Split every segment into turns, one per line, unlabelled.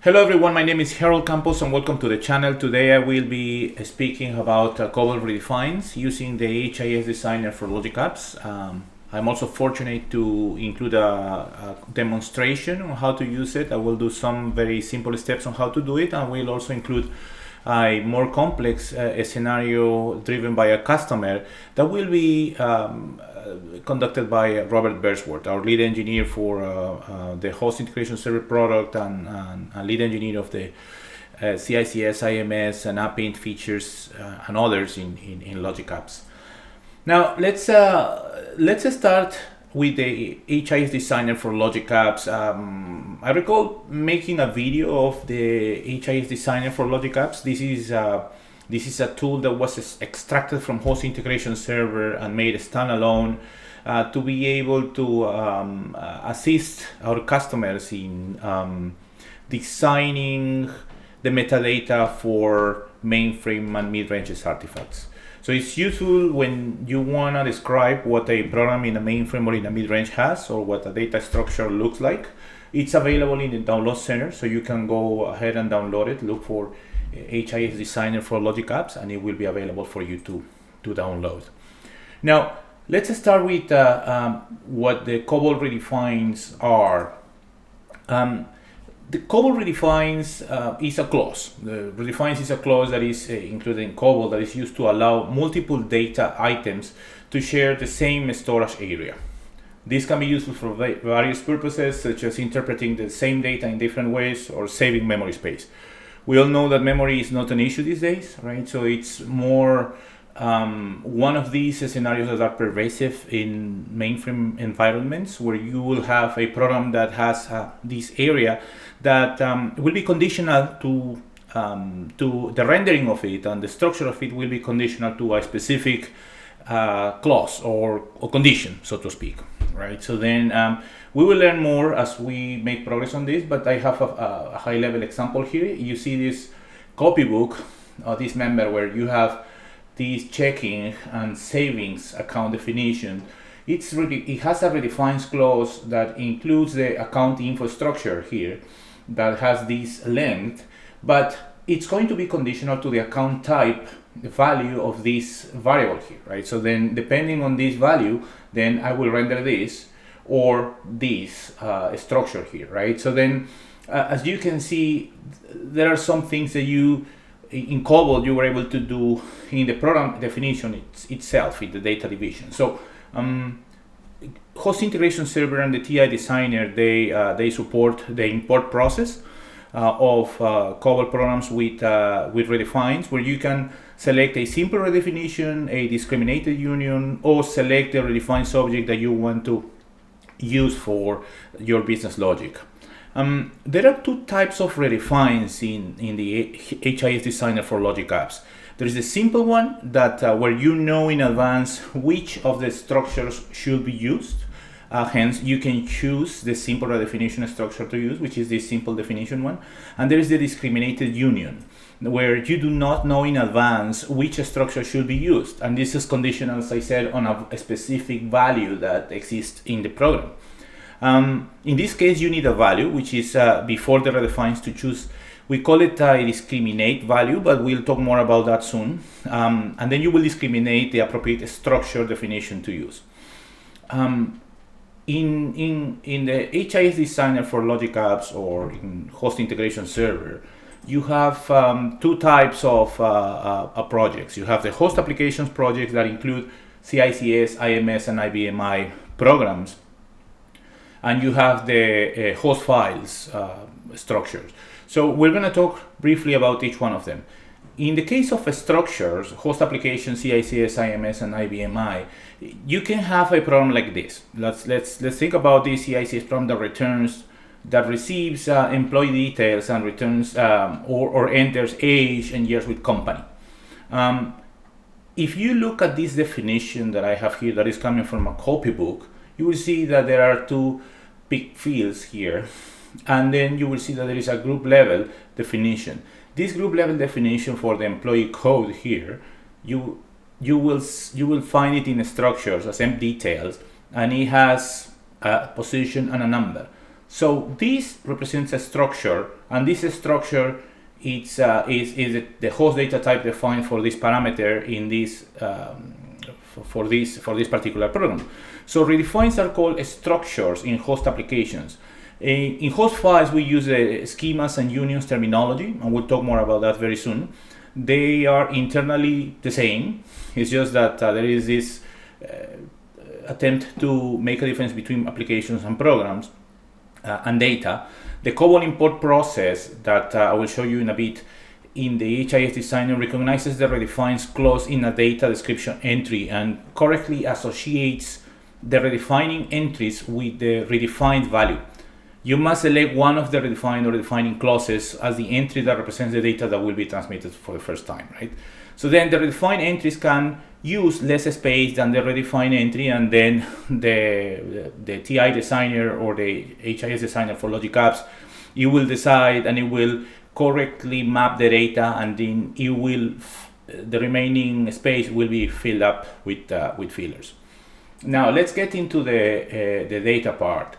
Hello everyone, my name is Harold Campos and welcome to the channel. Today I will be speaking about COBOL REDEFINES using the HIDX designer for Logic Apps. I'm also fortunate to include a demonstration on how to use it. I will do some very simple steps on how to do it, and we'll also include a more complex scenario driven by a customer that will be conducted by Robert Bersworth, our lead engineer for the host integration server product and lead engineer of the CICS, IMS, and AppInt features and others in Logic Apps. Now let's start with the HIDX designer for Logic Apps. I recall making a video of the HIDX designer for Logic Apps. This is a tool that was extracted from host integration server and made standalone to be able to assist our customers in designing the metadata for mainframe and mid-range artifacts. So it's useful when you want to describe what a program in a mainframe or in a mid-range has, or what a data structure looks like. It's available in the download center, so you can go ahead and download it, look for HIDX designer for Logic Apps, and it will be available for you to download. Now let's start with what the COBOL REDEFINES are. The COBOL REDEFINES is a clause. The REDEFINES is a clause that is included in COBOL that is used to allow multiple data items to share the same storage area. This can be useful for various purposes, such as interpreting the same data in different ways or saving memory space. We all know that memory is not an issue these days, right? So it's more one of these scenarios that are pervasive in mainframe environments, where you will have a program that has this area that will be conditional to the rendering of it, and the structure of it will be conditional to a specific clause or condition, so to speak, right? So then we will learn more as we make progress on this, but I have a high-level example here. You see this copybook, this member, where you have this checking and savings account definition. It has a redefines clause that includes the account infrastructure here that has this length, but it's going to be conditional to the account type, the value of this variable here, right? So then depending on this value, then I will render this or this structure here, right? So then as you can see, there are some things that in COBOL you were able to do in the program definition itself, in the data division. So host integration server and the TI designer, they support the import process of COBOL programs with redefines, where you can select a simple redefinition, a discriminated union, or select the redefined object that you want to use for your business logic. There are two types of redefines in the HIDX designer for Logic Apps. There is the simple one that where you know in advance which of the structures should be used. Hence, you can choose the simple redefinition structure to use, which is the simple definition one. And there is the discriminated union, where you do not know in advance which structure should be used. And this is conditional, as I said, on a specific value that exists in the program. In this case, you need a value, which is before the redefines to choose. We call it a discriminate value, but we'll talk more about that soon. And then you will discriminate the appropriate structure definition to use. In the HIDX designer for Logic Apps or in host integration server, you have two types of projects. You have the host applications projects that include CICS, IMS, and IBMI programs. And you have the host files structures. So we're going to talk briefly about each one of them. In the case of structures, host applications, CICS, IMS, and IBMI, you can have a problem like this. Let's think about this CICS program that receives employee details and returns or enters age and years with company. If you look at this definition that I have here, that is coming from a copybook, you will see that there are two big fields here, and then you will see that there is a group level definition. This group level definition for the employee code here, you will find it in structures as emp details, and it has a position and a number. So this represents a structure, and this structure is the host data type defined for this parameter in this for this particular program. So redefines are called structures in host applications. In host files, we use schemas and unions terminology, and we'll talk more about that very soon. They are internally the same. It's just that there is this attempt to make a difference between applications and programs and data. The COBOL import process that I will show you in a bit in the HIDX designer recognizes the redefines clause in a data description entry and correctly associates the redefining entries with the redefined value. You must select one of the redefined or redefining clauses as the entry that represents the data that will be transmitted for the first time, right? So then the redefined entries can use less space than the redefined entry, and then the TI designer or the HIDX designer for Logic Apps, it will decide and it will correctly map the data, and then it will the remaining space will be filled up with fillers. Now let's get into the data part.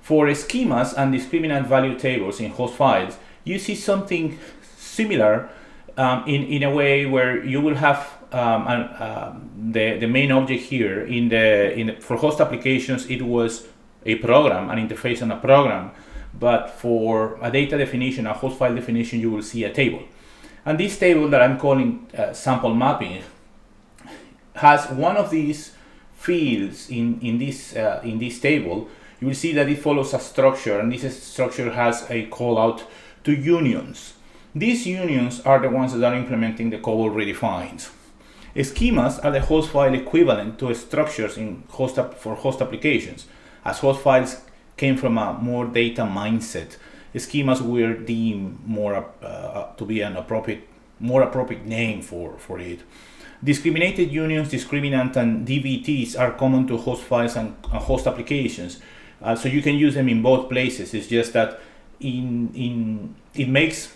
For schemas and discriminant value tables in host files, you see something similar in a way where you will have the main object here for host applications. It was a program, an interface on a program, but for a data definition, a host file definition, you will see a table. And this table that I'm calling sample mapping has one of these fields in this table. You will see that it follows a structure, and this structure has a call out to unions. These unions are the ones that are implementing the COBOL redefines. Schemas are the host file equivalent to structures for host applications. As host files came from a more data mindset, schemas were deemed more to be more appropriate name for it. Discriminated unions, discriminant, and DVTs are common to host files and host applications. So you can use them in both places. It's just that it makes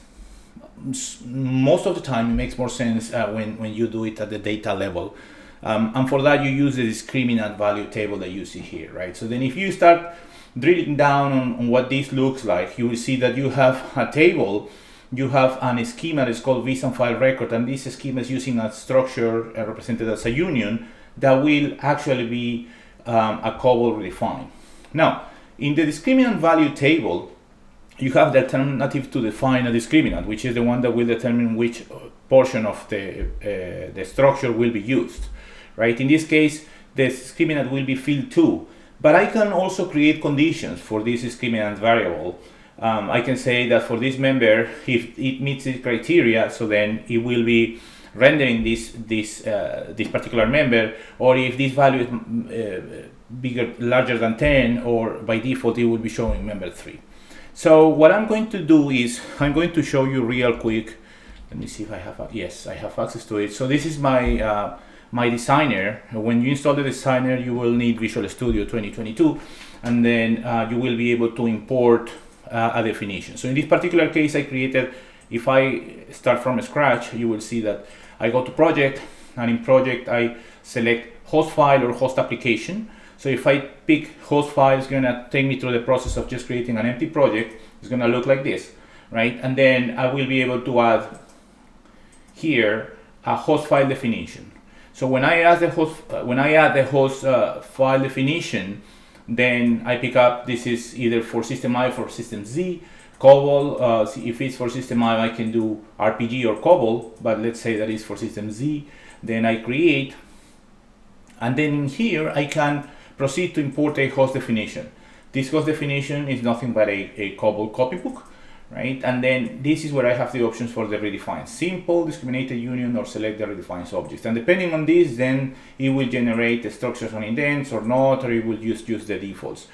most of the time it makes more sense when you do it at the data level, and for that you use the discriminant value table that you see here, right? So then if you start drilling down on what this looks like, you will see that you have a table, you have an schema that's called vSAN file record, and this schema is using a structure represented as a union that will actually be a COBOL redefine. Now, in the discriminant value table, you have the alternative to define a discriminant, which is the one that will determine which portion of the structure will be used, right? In this case, the discriminant will be field 2, but I can also create conditions for this discriminant variable. I can say that for this member, if it meets the criteria, so then it will be rendering this particular member, or if this value is larger than 10, or by default it will be showing member 3. So what I'm going to do is I'm going to show you real quick. Let me see if I have yes, I have access to it. So this is my my designer. When you install the designer, you will need Visual Studio 2022, and then you will be able to import a definition. So in this particular case, I created, if I start from scratch, you will see that I go to project, and in project I select host file or host application. So if I pick host file, it's gonna take me through the process of just creating an empty project. It's gonna look like this, right? And then I will be able to add here a host file definition. So when I add the host file definition, then I pick up, this is either for system I or for system Z, COBOL. If it's for system I can do RPG or COBOL, but let's say that is for system Z. Then I create, and then in here I can proceed to import a host definition. This host definition is nothing but a COBOL copybook, right? And then this is where I have the options for the redefine: simple, discriminated union, or select the redefines object. And depending on this, then it will generate the structures on indents or not, or it will just use the defaults.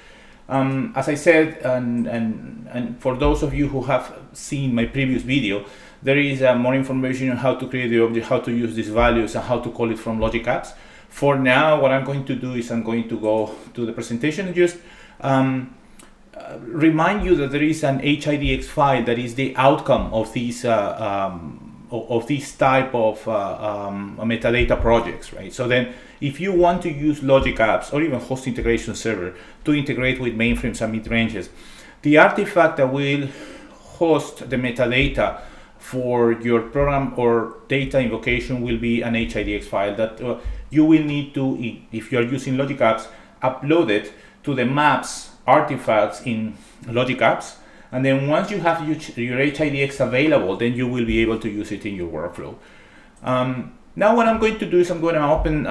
As I said, and for those of you who have seen my previous video, there is more information on how to create the object, how to use these values, and how to call it from Logic Apps. For now, what I'm going to do is I'm going to go to the presentation and just remind you that there is an HIDX file that is the outcome of these type of metadata projects, right? So then if you want to use Logic Apps or even Host Integration Server to integrate with mainframes and midranges, The artifact that will host the metadata for your program or data invocation will be an HIDX file that you will need to, if you are using Logic Apps, upload it to the maps artifacts in Logic Apps. And then once you have your HIDX available, then you will be able to use it in your workflow. Now what I'm going to do is I'm going to open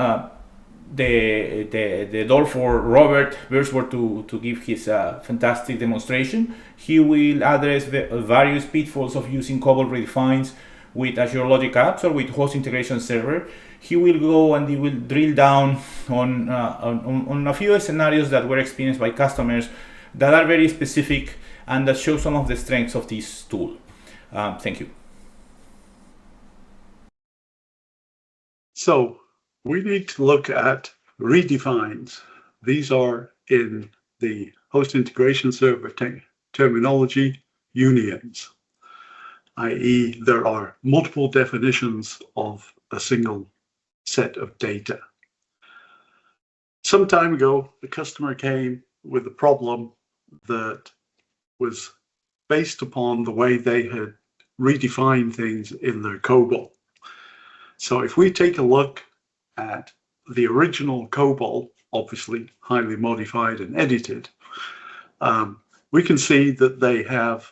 the door for Robert Bersworth to give his fantastic demonstration. He will address the various pitfalls of using COBOL Redefines with Azure Logic Apps or with Host Integration Server. He will go and he will drill down on a few scenarios that were experienced by customers that are very specific and that show some of the strengths of this tool. Thank you.
So we need to look at redefines. These are, in the host integration server terminology, unions, i.e. there are multiple definitions of a single set of data. Some time ago, the customer came with a problem that was based upon the way they had redefined things in their COBOL. So if we take a look at the original COBOL, obviously highly modified and edited, we can see that they have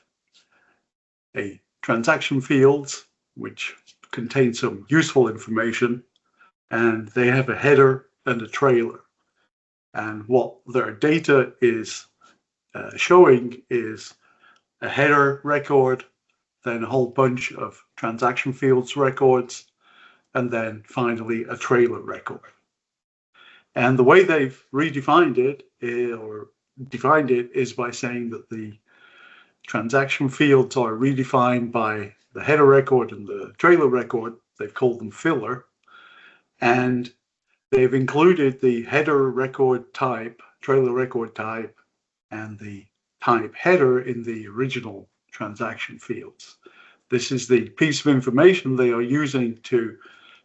a transaction fields, which contain some useful information, and they have a header and a trailer. And what their data is showing is a header record, then a whole bunch of transaction fields records, and then finally a trailer record. And the way they've redefined it or defined it is by saying that the transaction fields are redefined by the header record and the trailer record. They've called them filler. And they've included the header record type, trailer record type, and the type header in the original transaction fields. This is the piece of information they are using to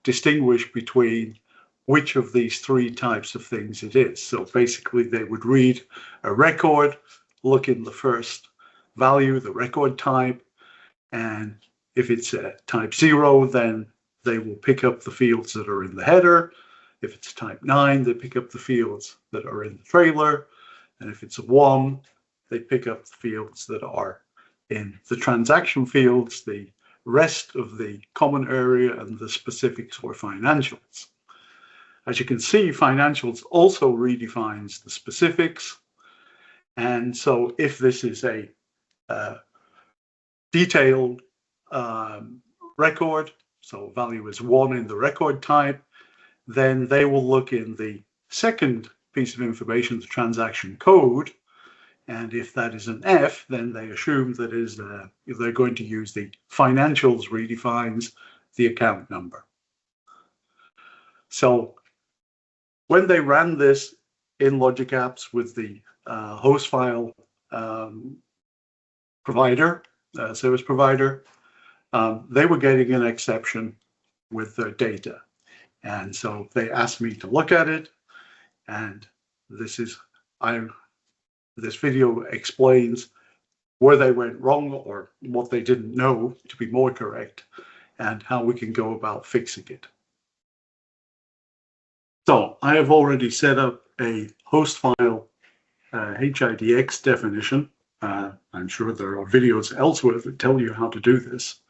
distinguish between which of these three types of things it is. So basically they would read a record, look in the first value, the record type, and if it's a type 0, then they will pick up the fields that are in the header. If it's type 9, they pick up the fields that are in the trailer. And if it's a 1, they pick up the fields that are in the transaction fields, the rest of the common area, and the specifics or financials. As you can see, financials also redefines the specifics. And so if this is a detailed record, so value is 1 in the record type, then they will look in the second piece of information, the transaction code. And if that is an F, then they assume that is they're going to use the financials redefines the account number. So when they ran this in Logic Apps with the host file provider, service provider, they were getting an exception with their data. And so they asked me to look at it. And this video explains where they went wrong or what they didn't know to be more correct and how we can go about fixing it. So I have already set up a host file HIDX definition. I'm sure there are videos elsewhere that tell you how to do this.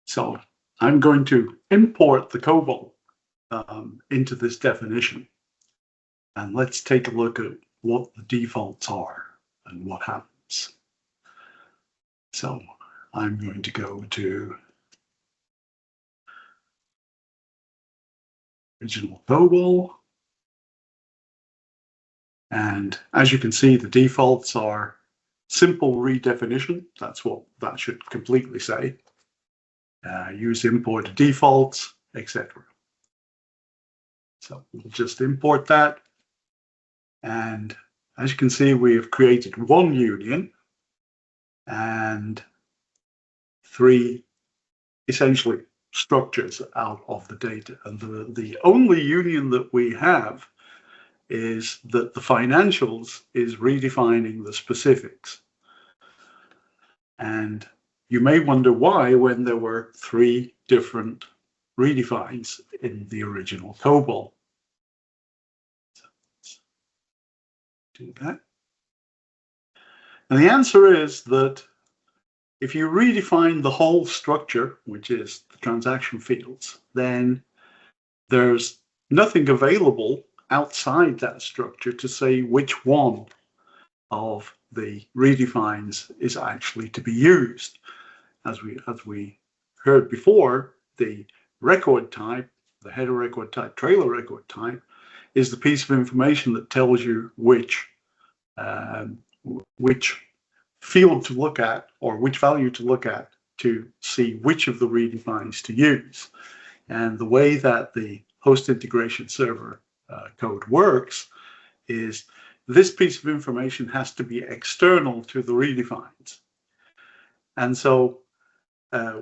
So I'm going to import the COBOL into this definition. And let's take a look at what the defaults are and what happens. So I'm going to go to original COBOL. And as you can see, the defaults are simple redefinition. That's what that should completely say. Use import defaults, etc. So we'll just import that. And as you can see, we have created one union and 3 essentially structures out of the data. And the only union that we have is that the financials is redefining the specifics. And you may wonder why, when there were 3 different redefines in the original COBOL. So let's do that. And the answer is that if you redefine the whole structure, which is the transaction fields, then there's nothing available outside that structure to say which one of the redefines is actually to be used. As we heard before, the record type, the header record type, trailer record type, is the piece of information that tells you which field to look at, or which value to look at, to see which of the redefines to use. And the way that the host integration server code works is this piece of information has to be external to the redefines. And so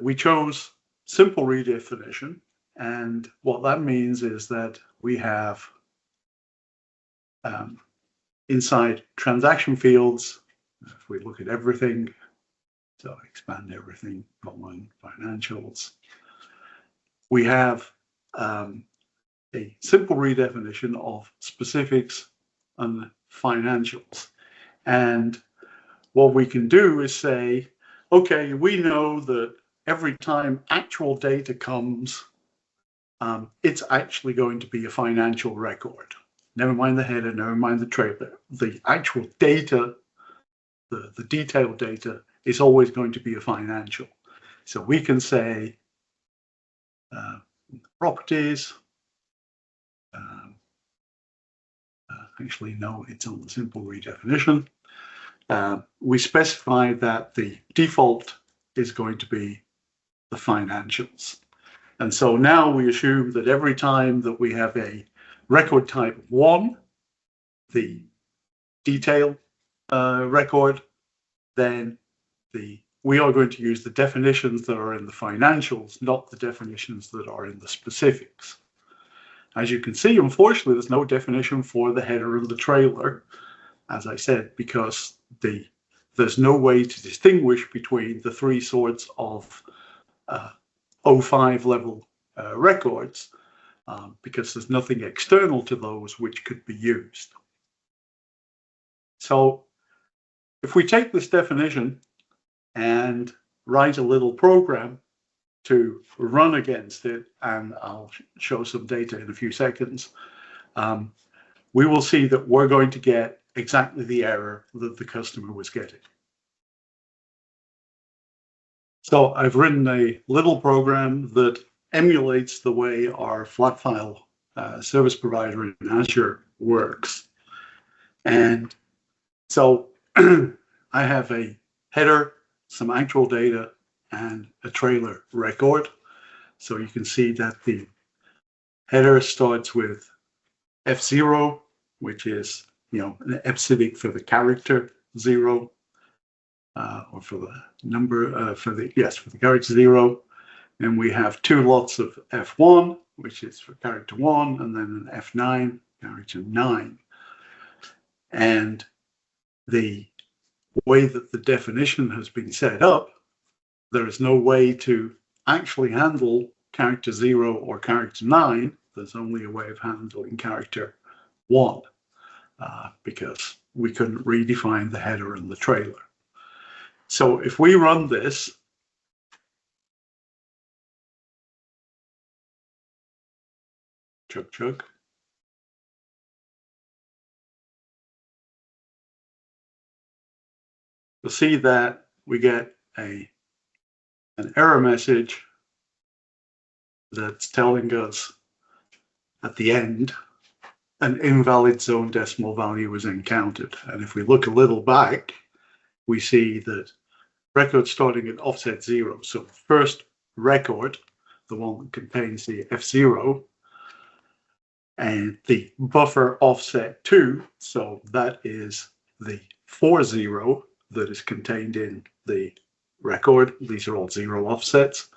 we chose simple redefinition. And what that means is that we have inside transaction fields, if we look at everything, so expand everything, colon financials, we have a simple redefinition of specifics and financials. And what we can do is say, okay, we know that every time actual data comes, it's actually going to be a financial record. Never mind the header, never mind the trailer. The actual data, the detailed data, is always going to be a financial. So we can say properties. Actually, no, it's on the simple redefinition. We specify that the default is going to be the financials. And so now we assume that every time that we have a record type 1, the detail record, then we are going to use the definitions that are in the financials, not the definitions that are in the specifics. As you can see, unfortunately, there's no definition for the header and the trailer, as I said, because there's no way to distinguish between the 3 sorts of 05 level records, because there's nothing external to those which could be used. So if we take this definition and write a little program to run against it, and I'll show some data in a few seconds, we will see that we're going to get exactly the error that the customer was getting. So I've written a little program that emulates the way our flat file service provider in Azure works. And so I have a header, some actual data, and a trailer record. So you can see that the header starts with F0, which is, an epsilon for the character 0, or for the number, for the character 0. And we have 2 lots of F1, which is for character 1, and then an F9, character 9. And the way that the definition has been set up, there is no way to actually handle character 0 or character 9. There's only a way of handling character 1, because we couldn't redefine the header and the trailer. So if we run this, chug, you'll see that we get an error message that's telling us at the end an invalid zone decimal value was encountered. And if we look a little back, we see that record starting at offset 0. So first record, the one that contains the F0, and the buffer offset 2, so that is the 40 that is contained in the record. These are all 0 offsets.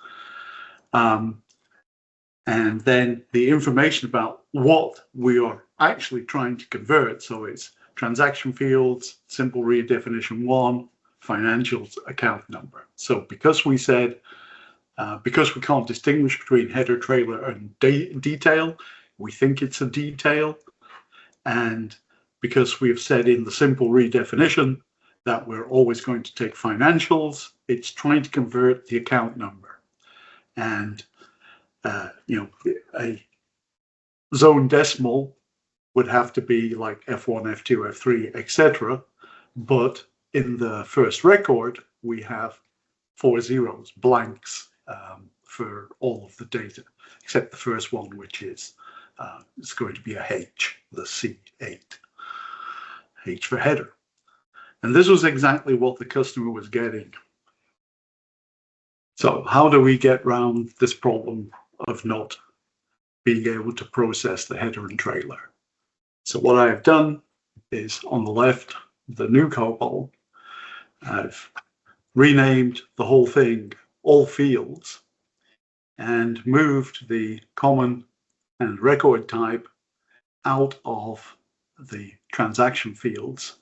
And then the information about what we are actually trying to convert. So it's transaction fields, simple redefinition 1, financials, account number. So because we said, because we can't distinguish between header, trailer, and detail, we think it's a detail. And because we've said in the simple redefinition that we're always going to take financials, it's trying to convert the account number. And a zone decimal would have to be like F1, F2, F3, etc. But in the first record, we have 4 zeros, blanks, for all of the data, except the first one, which is it's going to be a H, the C8, H for header. And this was exactly what the customer was getting. So how do we get around this problem of not being able to process the header and trailer? So what I have done is on the left, the new COBOL, I've renamed the whole thing all fields and moved the common and record type out of the transaction fields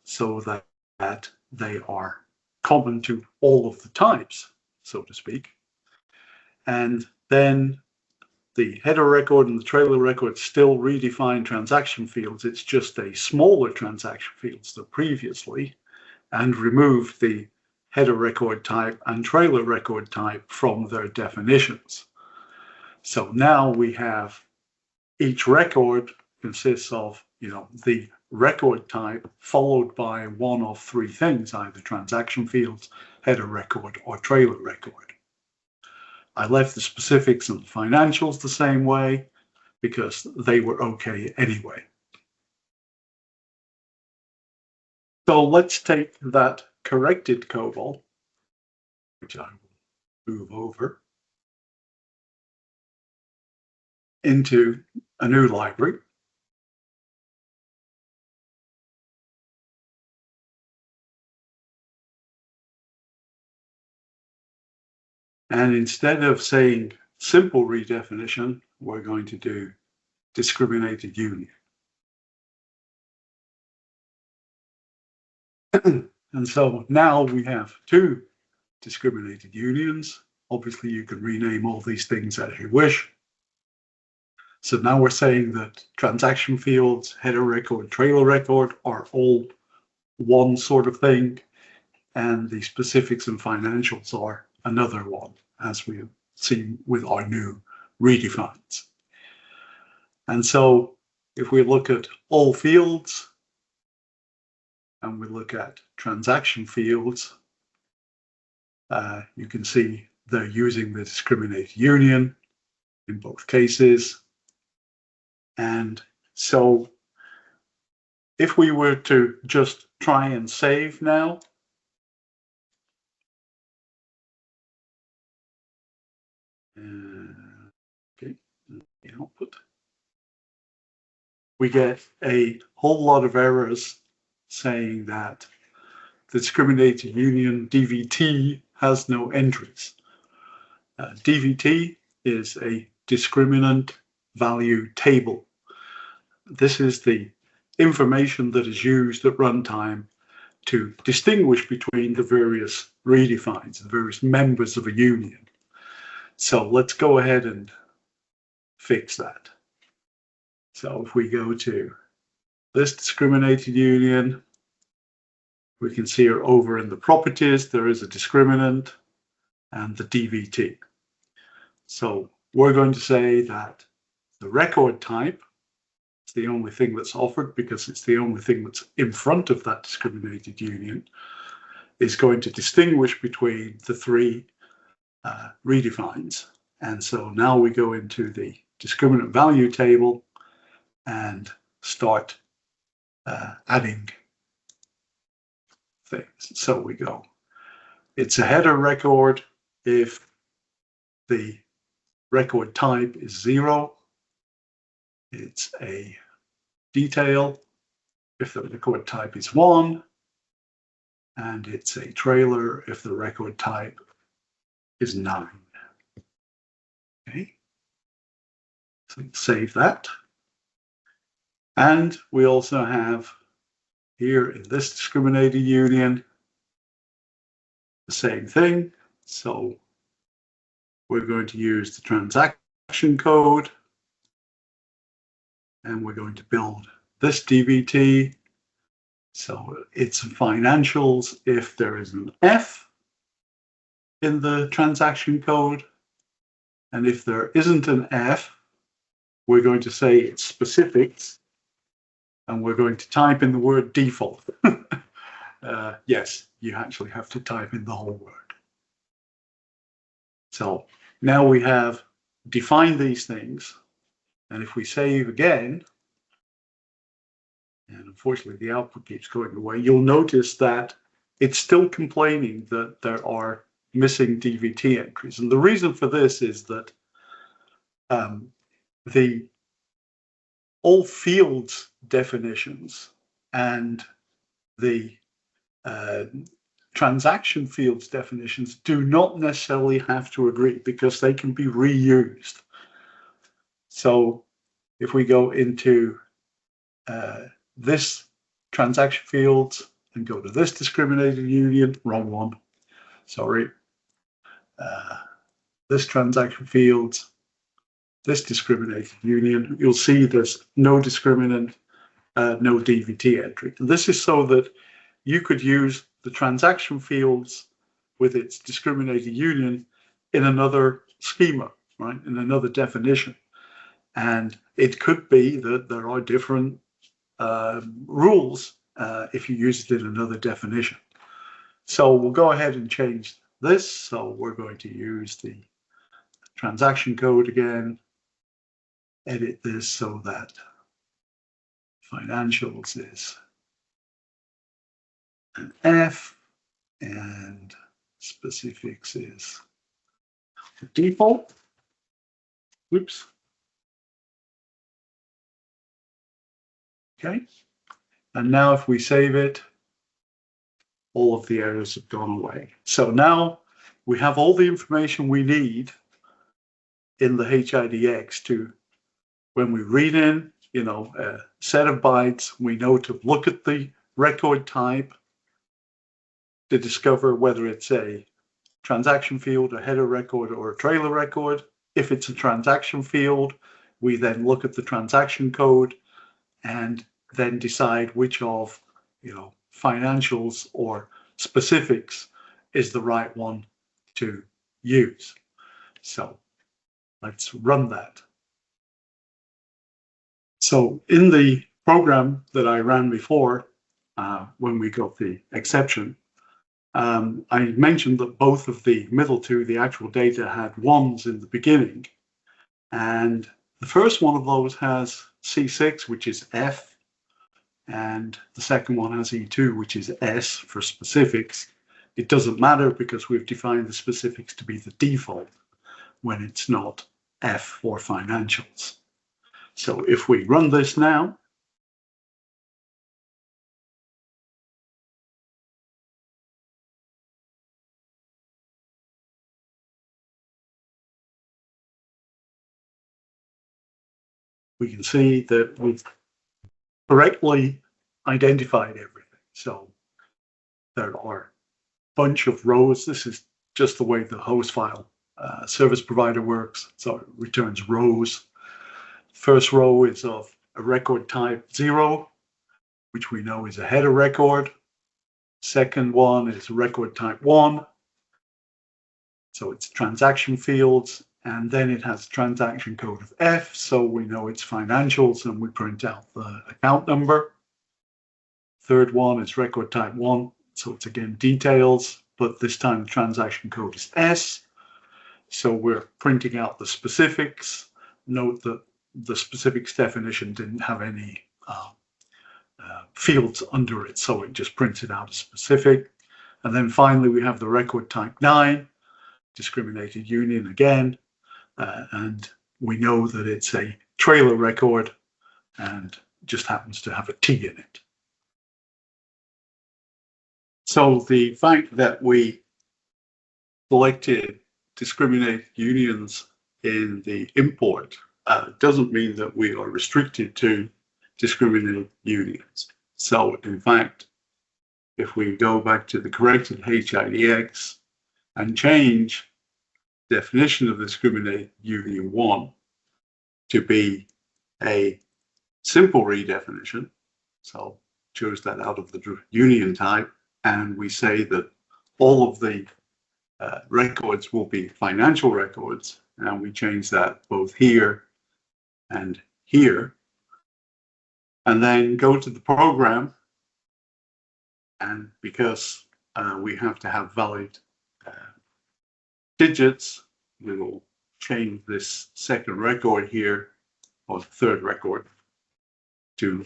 so that they are common to all of the types, so to speak. And then the header record and the trailer record still redefine transaction fields. It's just a smaller transaction fields than previously, and removed the header record type and trailer record type from their definitions. So now we have each record consists of, the record type followed by one of 3 things, either transaction fields, header record, or trailer record. I left the specifics and the financials the same way because they were okay anyway. So let's take that corrected COBOL, which I will move over, into a new library. And instead of saying simple redefinition, we're going to do discriminated union. And so now we have 2 discriminated unions. Obviously, you can rename all these things as you wish. So now we're saying that transaction fields, header record, trailer record are all one sort of thing, and the specifics and financials are another one, as we've seen with our new redefines. And so if we look at all fields and we look at transaction fields, you can see they're using the discriminated union in both cases. And so if we were to just try and save now, okay, the output, we get a whole lot of errors saying that the discriminated union DVT has no entries. DVT is a discriminant value table. This is the information that is used at runtime to distinguish between the various redefines, the various members of a union. So let's go ahead and fix that. So if we go to this discriminated union, we can see here over in the properties, there is a discriminant and the DVT. So we're going to say that the record type is the only thing that's offered because it's the only thing that's in front of that discriminated union, is going to distinguish between the 3 redefines. And so now we go into the discriminant value table and start adding things. So we go, it's a header record if the record type is 0. It's a detail if the record type is 1. And it's a trailer if the record type is 9. Okay. So save that. And we also have here in this discriminated union the same thing. So we're going to use the transaction code, and we're going to build this DBT. So it's financials if there is an F in the transaction code. And if there isn't an F, we're going to say it's specifics, and we're going to type in the word default. Yes, you actually have to type in the whole word. So now we have defined these things, and if we save again, and unfortunately the output keeps going away, you'll notice that it's still complaining that there are missing DVT entries. And the reason for this is that all fields definitions and the transaction fields definitions do not necessarily have to agree, because they can be reused. So if we go into this transaction fields and go to this discriminated union, wrong one, sorry, this transaction fields, this discriminated union, you'll see there's no discriminant, no DVT entry. And this is so that you could use the transaction fields with its discriminated union in another schema, right, in another definition. And it could be that there are different rules if you use it in another definition. So we'll go ahead and change this. So we're going to use the transaction code again, edit this so that financials is an F and specifics is the default. Oops. Okay. And now if we save it, all of the errors have gone away. So now we have all the information we need in the HIDX to, when we read in, a set of bytes, we know to look at the record type to discover whether it's a transaction field, a header record, or a trailer record. If it's a transaction field, we then look at the transaction code and then decide which of, financials or specifics is the right one to use. So let's run that. So in the program that I ran before, when we got the exception, I mentioned that both of the middle two, the actual data, had ones in the beginning. And the first one of those has C6, which is F, and the second one has E2, which is S for specifics. It doesn't matter because we've defined the specifics to be the default when it's not F for financials. So if we run this now, we can see that we've correctly identified everything. So there are a bunch of rows. This is just the way the host file service provider works. So it returns rows. First row is of a record type 0, which we know is a header record. Second one is record type 1. So it's transaction fields. And then it has transaction code of F, so we know it's financials, and we print out the account number. Third one is record type 1, so it's again details, but this time the transaction code is S. So we're printing out the specifics. Note that the specifics definition didn't have any fields under it, so it just prints it out as specific. And then finally we have the record type 9, discriminated union again. And we know that it's a trailer record and just happens to have a T in it. So the fact that we selected discriminated unions in the import doesn't mean that we are restricted to discriminate unions. So in fact, if we go back to the corrected HIDX and change definition of discriminate union 1 to be a simple redefinition, so choose that out of the union type, and we say that all of the records will be financial records, and we change that both here and here, and then go to the program, and because we have to have valid digits, we will change this second record here, or the third record, to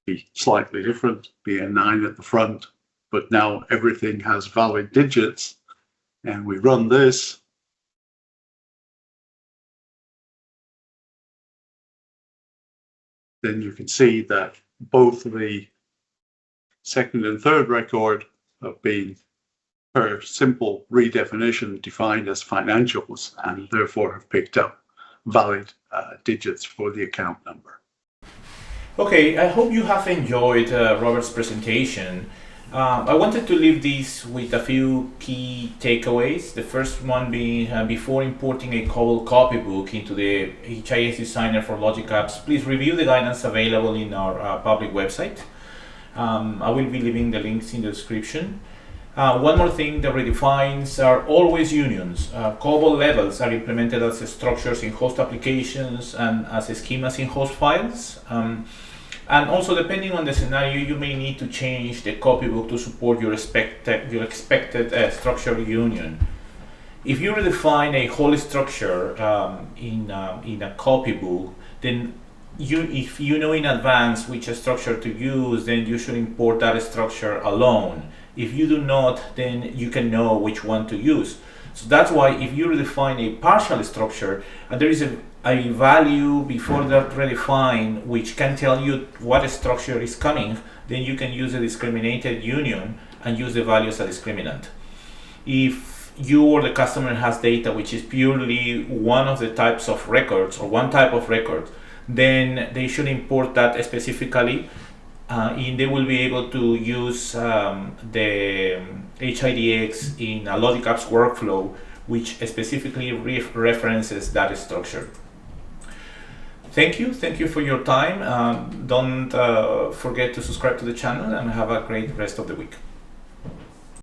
be slightly different, be a 9 at the front, but now everything has valid digits, and we run this. Then you can see that both the second and third record have been, per simple redefinition, defined as financials, and therefore have picked up valid digits for the account number.
Okay, I hope you have enjoyed Robert's presentation. I wanted to leave this with a few key takeaways. The first one being before importing a COBOL copybook into the HIX Designer for Logic Apps, please review the guidance available in our public website. I will be leaving the links in the description. One more thing, the redefines are always unions. COBOL levels are implemented as structures in host applications and as schemas in host files. And also, depending on the scenario, you may need to change the copybook to support your expected structure union. If you redefine a whole structure in a copybook, then if you know in advance which structure to use, then you should import that structure alone. If you do not, then you can know which one to use. So that's why if you redefine a partial structure, and there is a value before that redefine which can tell you what structure is coming, then you can use a discriminated union and use the value as a discriminant. If you or the customer has data which is purely one of the types of records or one type of record, then they should import that specifically, and they will be able to use the HIDX in a Logic Apps workflow which specifically references that structure. Thank you for your time. Don't forget to subscribe to the channel, and have a great rest of the week.